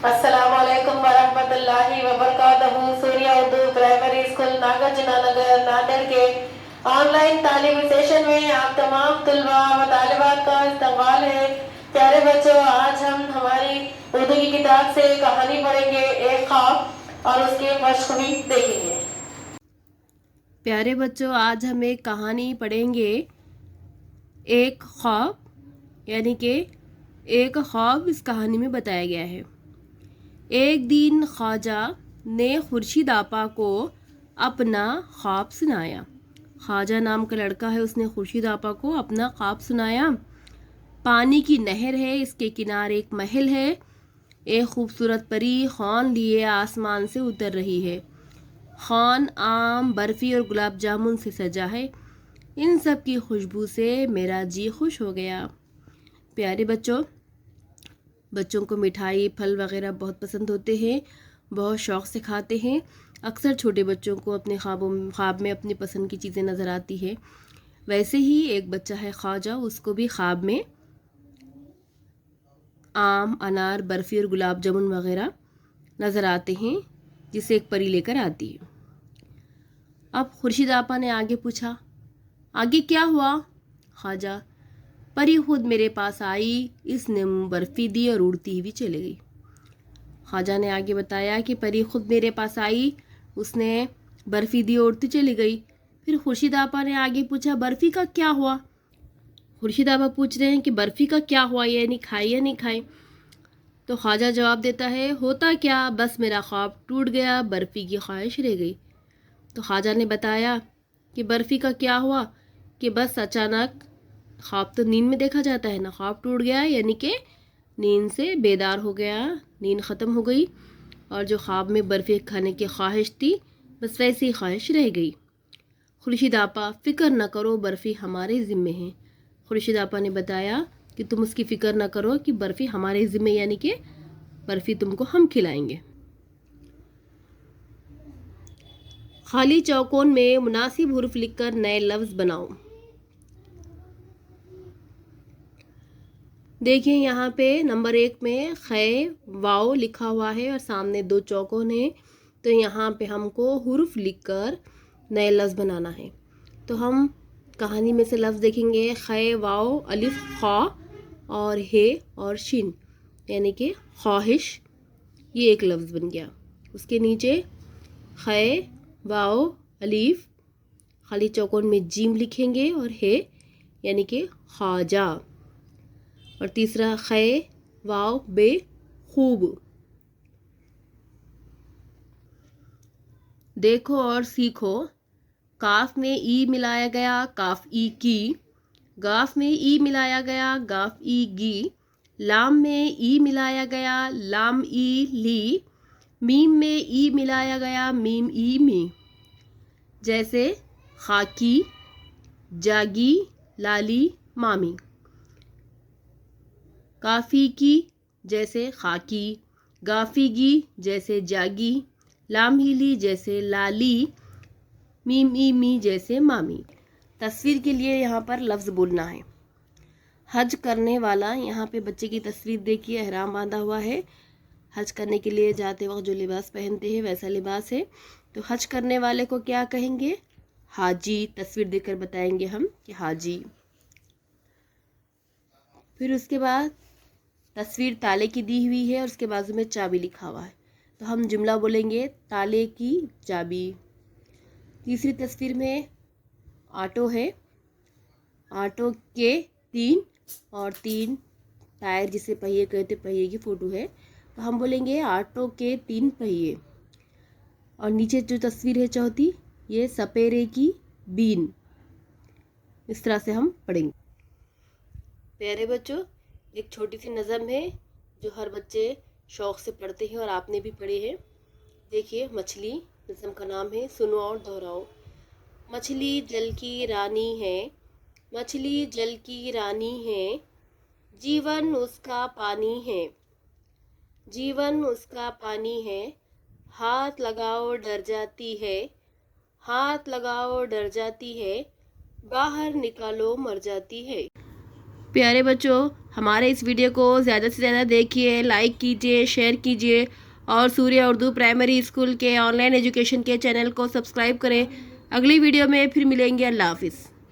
السلام علیکم ورحمۃ اللہ وبرکاتہ۔ سوریہ اردو پرائمری اسکول ناگرجنا نگر ناندیڑ کے آن لائن تعلیمی سیشن میں آپ تمام طلباء و طالبات کا استقبال ہے۔ پیارے بچوں، آج ہم ہماری اردو کی کتاب سے کہانی پڑھیں گے، ایک خواب، اور اس کی مشق بھی دیکھیں گے۔ پیارے بچوں، آج ہم ایک کہانی پڑھیں گے، ایک خواب، یعنی کہ ایک خواب اس کہانی میں بتایا گیا ہے۔ ایک دن خواجہ نے خورشید آپا کو اپنا خواب سنایا۔ خواجہ نام کا لڑکا ہے، اس نے خورشید آپا کو اپنا خواب سنایا۔ پانی کی نہر ہے، اس کے کنارے ایک محل ہے، ایک خوبصورت پری خوان لیے آسمان سے اتر رہی ہے۔ خوان آم، برفی اور گلاب جامن سے سجا ہے، ان سب کی خوشبو سے میرا جی خوش ہو گیا۔ پیارے بچوں کو مٹھائی، پھل وغیرہ بہت پسند ہوتے ہیں، بہت شوق سے کھاتے ہیں۔ اکثر چھوٹے بچوں کو اپنے خواب میں اپنی پسند کی چیزیں نظر آتی ہے۔ ویسے ہی ایک بچہ ہے خواجہ، اس کو بھی خواب میں آم، انار، برفی اور گلاب جامن وغیرہ نظر آتے ہیں، جسے ایک پری لے کر آتی ہے۔ اب خورشید آپا نے آگے پوچھا، آگے کیا ہوا؟ خواجہ، پری خود میرے پاس آئی، اس نے برفی دی اور اڑتی ہوئی چلی گئی۔ خواجہ نے آگے بتایا کہ پری خود میرے پاس آئی، اس نے برفی دی اور اڑتی چلی گئی۔ پھر خورشید آپا نے آگے پوچھا، برفی کا کیا ہوا؟ خورشید آپا پوچھ رہے ہیں کہ برفی کا کیا ہوا، یعنی کھائی یا نہیں کھائی؟ تو خواجہ جواب دیتا ہے، ہوتا کیا، بس میرا خواب ٹوٹ گیا، برفی کی خواہش رہ گئی۔ تو خواجہ نے بتایا کہ برفی کا کیا ہوا، کہ بس اچانک، خواب تو نیند میں دیکھا جاتا ہے نا، خواب ٹوٹ گیا یعنی کہ نیند سے بیدار ہو گیا، نیند ختم ہو گئی، اور جو خواب میں برفی کھانے کی خواہش تھی، بس ویسی خواہش رہ گئی۔ خورشید آپا، فکر نہ کرو، برفی ہمارے ذمے ہے۔ خورشید آپا نے بتایا کہ تم اس کی فکر نہ کرو کہ برفی ہمارے ذمے، یعنی کہ برفی تم کو ہم کھلائیں گے۔ خالی چوکون میں مناسب حروف لکھ کر نئے لفظ بناؤ۔ دیکھیں یہاں پہ نمبر 1 میں خے واؤ لکھا ہوا ہے اور سامنے 2 چوکون ہیں، تو یہاں پہ ہم کو حروف لکھ کر نئے لفظ بنانا ہے۔ تو ہم کہانی میں سے لفظ دیکھیں گے، خے واؤ الف خا اور ہے اور شین، یعنی کہ خواہش، یہ ایک لفظ بن گیا۔ اس کے نیچے خے واؤ الف، خالی چوکون میں جیم لکھیں گے اور ہے یعنی کہ خواجہ، اور تیسرا خے واؤ بے خوب۔ دیکھو اور سیکھو، کاف میں ای ملایا گیا، کاف ای کی، گاف میں ای ملایا گیا، گاف ای گی، لام میں ای ملایا گیا، لام ای لی، میم میں ای ملایا گیا، میم ای می۔ جیسے خاکی، جاگی، لالی، مامی۔ کافی کی جیسے خاکی، گافی گی جیسے جاگی، لام ہی لی جیسے لالی، میم ای می جیسے مامی۔ تصویر کے لیے یہاں پر لفظ بولنا ہے۔ حج کرنے والا، یہاں پہ بچے کی تصویر دیکھیے، احرام باندھا ہوا ہے، حج کرنے کے لیے جاتے وقت جو لباس پہنتے ہیں ویسا لباس ہے۔ تو حج کرنے والے کو کیا کہیں گے؟ حاجی۔ تصویر دیکھ کر بتائیں گے ہم کہ حاجی۔ پھر اس کے بعد تصویر تالے کی دی ہوئی ہے اور اس کے بازو میں چابی لکھا ہوا ہے، تو ہم جملہ بولیں گے، تالے کی چابی۔ تیسری تصویر میں آٹو ہے، آٹو کے 3 اور 3 ٹائر، جسے پہیے کہتے، پہیے کی فوٹو ہے، تو ہم بولیں گے آٹو کے 3 پہیے۔ اور نیچے جو تصویر ہے چوتھی، یہ سپیرے کی بین۔ اس طرح سے ہم پڑھیں گے۔ پیارے بچوں، ایک چھوٹی سی نظم ہے جو ہر بچے شوق سے پڑھتے ہیں اور آپ نے بھی پڑھی ہے۔ دیکھیے، مچھلی، نظم کا نام ہے، سنو اور دہراؤ۔ مچھلی جل کی رانی ہے، مچھلی جل کی رانی ہے، جیون اس کا پانی ہے، جیون اس کا پانی ہے، ہاتھ لگاؤ ڈر جاتی ہے، ہاتھ لگاؤ ڈر جاتی ہے، باہر نکالو مر جاتی ہے۔ پیارے بچوں، ہمارے اس ویڈیو کو زیادہ سے زیادہ دیکھیے، لائک کیجیے، شیئر کیجیے اور سوریہ اردو پرائمری اسکول کے آن لائن ایجوکیشن کے چینل کو سبسکرائب کریں۔ اگلی ویڈیو میں پھر ملیں گے۔ اللہ حافظ۔